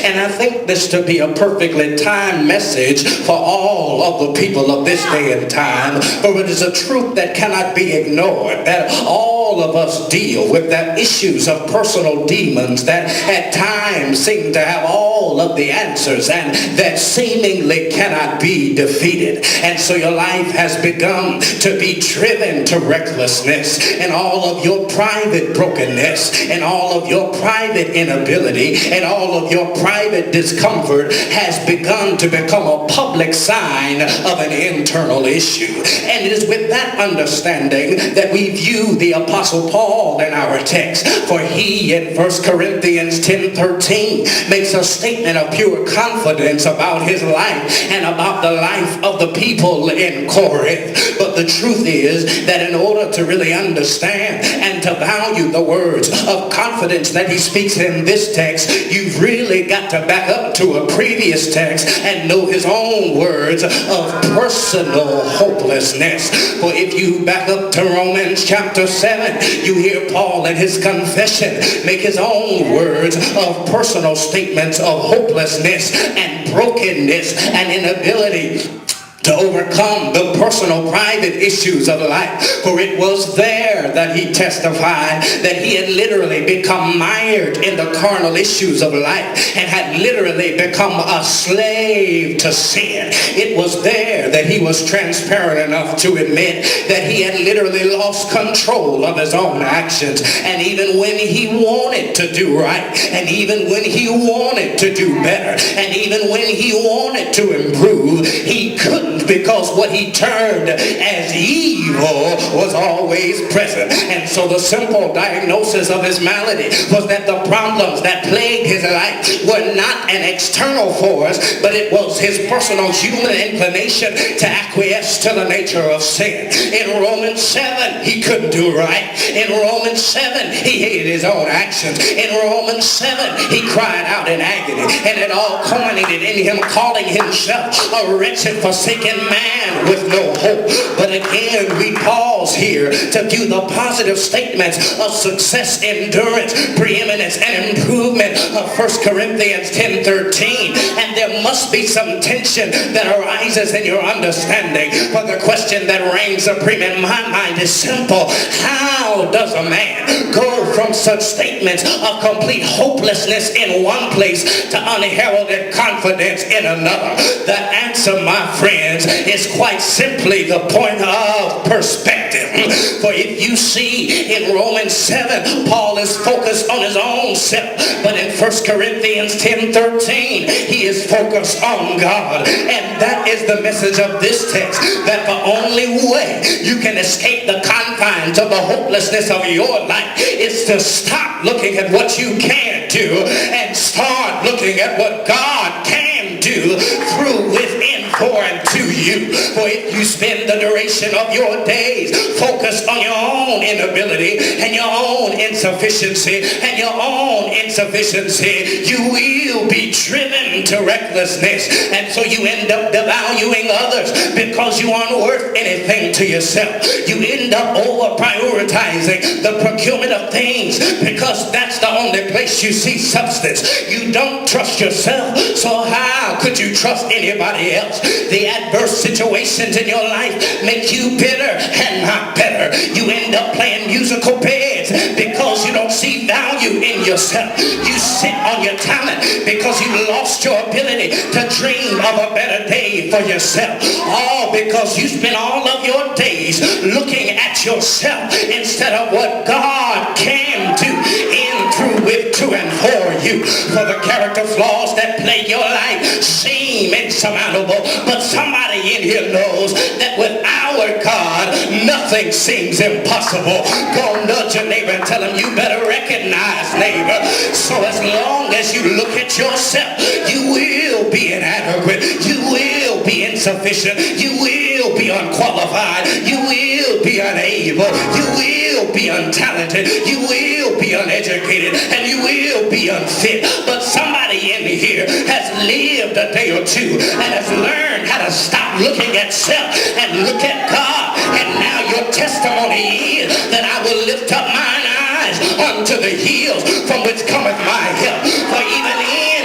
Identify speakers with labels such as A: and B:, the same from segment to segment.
A: And I think this to be a perfectly timed message for all of the people of this day and time, for it is a truth that cannot be ignored, that all of us deal with the issues of personal demons that at times seem to have all of the answers and that seemingly cannot be defeated. And so your life has begun to be driven to recklessness, and all of your private brokenness and all of your private inability and all of your private discomfort has begun to become a public sign of an internal issue. And it is with that understanding that we view the Apostle Paul in our text. For he in 1 Corinthians 10:13 makes a statement of pure confidence about his life and about the life of the people in Corinth. But the truth is that in order to really understand and to value the words of confidence that he speaks in this text, you've really got to back up to a previous text and know his own words of personal hopelessness. For if you back up to Romans chapter 7, you hear Paul in his confession make his own words of personal statements of hopelessness and brokenness and inability to overcome the personal private issues of life. For it was there that he testified that he had literally become mired in the carnal issues of life and had literally become a slave to sin. It was there that he was transparent enough to admit that he had literally lost control of his own actions. And even when he wanted to do right, and even when he wanted to do better, and even when he wanted to improve, he couldn't, because what he termed as evil was always present. And so the simple diagnosis of his malady was that the problems that plagued his life were not an external force, but it was his personal human inclination to acquiesce to the nature of sin. In Romans 7, he couldn't do right. In Romans 7, he hated his own actions. In Romans 7, he cried out in agony, and it all culminated in him calling himself a wretched, forsaken man with no hope. But again, we pause here to view the positive statements of success, endurance, preeminence, and improvement of 1 Corinthians 10:13. And there must be some tension that arises in your understanding. For the question that reigns supreme in my mind is simple. How does a man go from such statements of complete hopelessness in one place to unheralded confidence in another? The answer, my friends, is quite simply the point of perspective. For if you see in Romans 7, Paul is focused on his own self, but in 1 Corinthians 10:13, he is focused on God. And that is the message of this text, that the only way you can escape the confines of the hopelessness of your life is to stop looking at what you can't do and start looking at what God can do through, within, for, and to you. For if you spend the duration of your days focused on your own inability and your own insufficiency and your own insufficiency, you will be driven to recklessness. And so you end up devaluing others because you aren't worth anything to yourself. You end up over prioritizing the procurement of things because that's the only place you see substance. You don't trust yourself, so how could you trust anybody else? The adverse situations in your life make you bitter and not better. You end up playing musical beds because you don't see value in yourself. You sit on your talent because you lost your ability to dream of a better day for yourself. All because you spend all of your days looking at yourself instead of what God can do in, through, with, to, and for you. For the character flaws that plague your life seem insurmountable, but somebody in here knows that with our God, nothing seems impossible. Go nudge your neighbor and tell him, you better recognize, neighbor. So as long as you look at yourself, you will be inadequate. You will be insufficient. You will be unqualified. You will be unable. You will be untalented. You will be uneducated. And you will be unfit. But somebody in here has lived a day or two and has learned how to stop looking at self and look at God. And now your testimony is that I will lift up mine eyes unto the hills from which cometh my help. For even in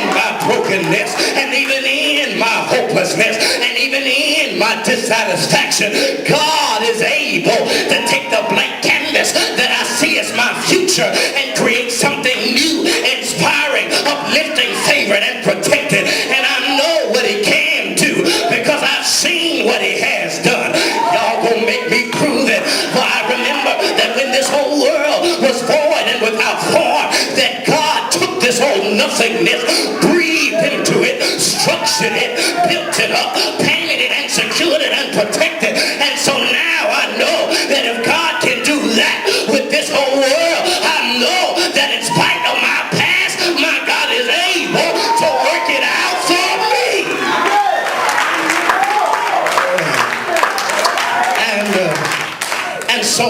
A: brokenness, and even in my hopelessness, and even in my dissatisfaction, God is able to take the blank canvas that I see as my future and create something new, inspiring, uplifting, favored, and protected. And I know what he can do because I've seen what he has done. Y'all gonna make me prove it. For I remember that when this whole world was void and without form, that God took this whole nothingness, breathed into it, structured it, built it up, painted it, and secured it and protected. And so now I know that if God can do that with this whole world, I know that in spite of my past, my God is able to work it out for me. And so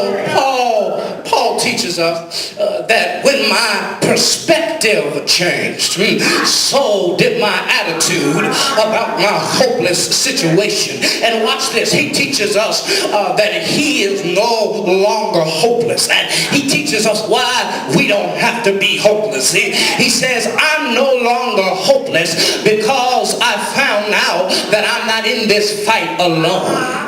A: Paul teaches us that when my perspective changed, so did my attitude about my hopeless situation. And watch this, he teaches us that he is no longer hopeless, and he teaches us why we don't have to be hopeless. He says, I'm no longer hopeless because I found out that I'm not in this fight alone.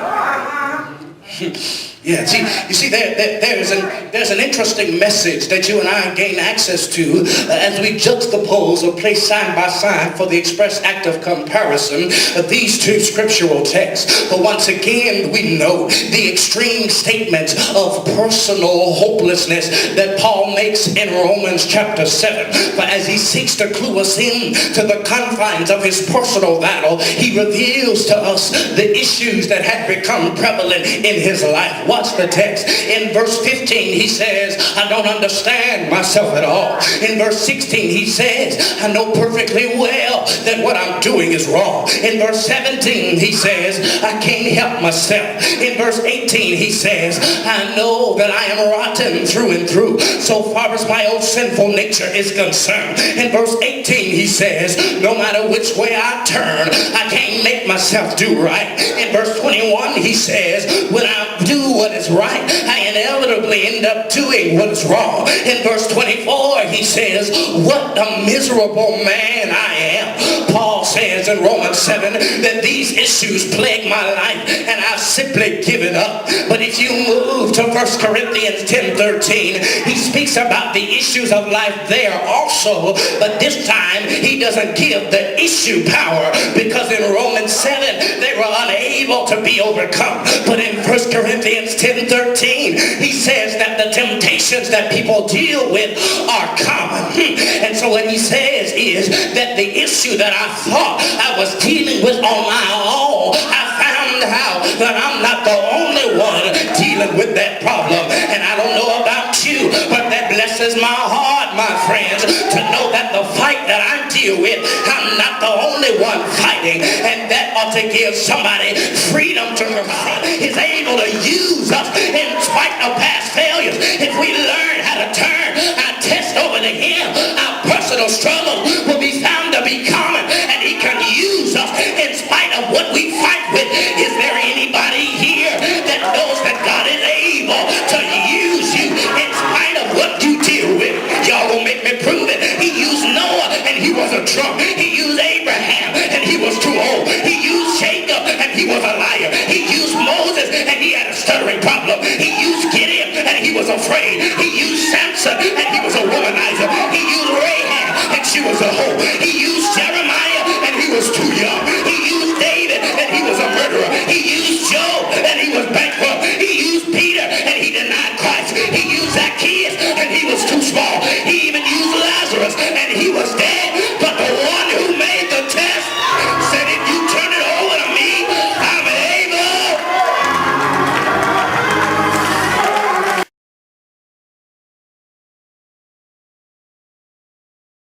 A: Yeah, you see, there's an interesting message that you and I gain access to as we juxtapose or place side by side for the express act of comparison of these two scriptural texts. But once again, we know the extreme statement of personal hopelessness that Paul makes in Romans chapter 7. But as he seeks to clue us in to the confines of his personal battle, he reveals to us the issues that had become prevalent in his life. Watch the text. In verse 15, he says, I don't understand myself at all. In verse 16, he says, I know perfectly well that what I'm doing is wrong. In verse 17, he says, I can't help myself. In verse 18, he says, I know that I am rotten through and through, so far as my own sinful nature is concerned. In verse 18, he says, no matter which way I turn, I can't make myself do right. In verse 21, he says, when I do what is right, I inevitably end up doing what is wrong. In verse 24, he says, what a miserable man I am. Paul says in Romans 7 that these issues plague my life and I've simply given up. But if you move to 1 Corinthians 10:13, he speaks about the issues of life there also, but this time he doesn't give the issue power, because in Romans 7 they were unable to be overcome. But in 1 Corinthians 10:13, he says that the temptations that people deal with are common. And so what he says is that the issue that I thought I was dealing with on my own, I found out that I'm not the only one dealing with that problem. And I don't know about you, but that blesses my heart, my friends, to know that the fight that I deal with, I'm not the only one fighting. And that ought to give somebody freedom to God is able to use us in spite of past failures. If we learn how to turn our test over to him, our personal struggle will be found to be common, and he can use us in spite of what we fight with. Is there anybody here that knows that God is able to use you in spite of what you deal with? Y'all gonna make me prove it. He used Noah and he was a drunk. He used Abraham and he was too old. He used Jacob and he was a liar. He used Moses and he had a stuttering problem. He used Gideon and he was afraid. He used Samson and he was a womanizer. He used Rahab and she was a hoe. He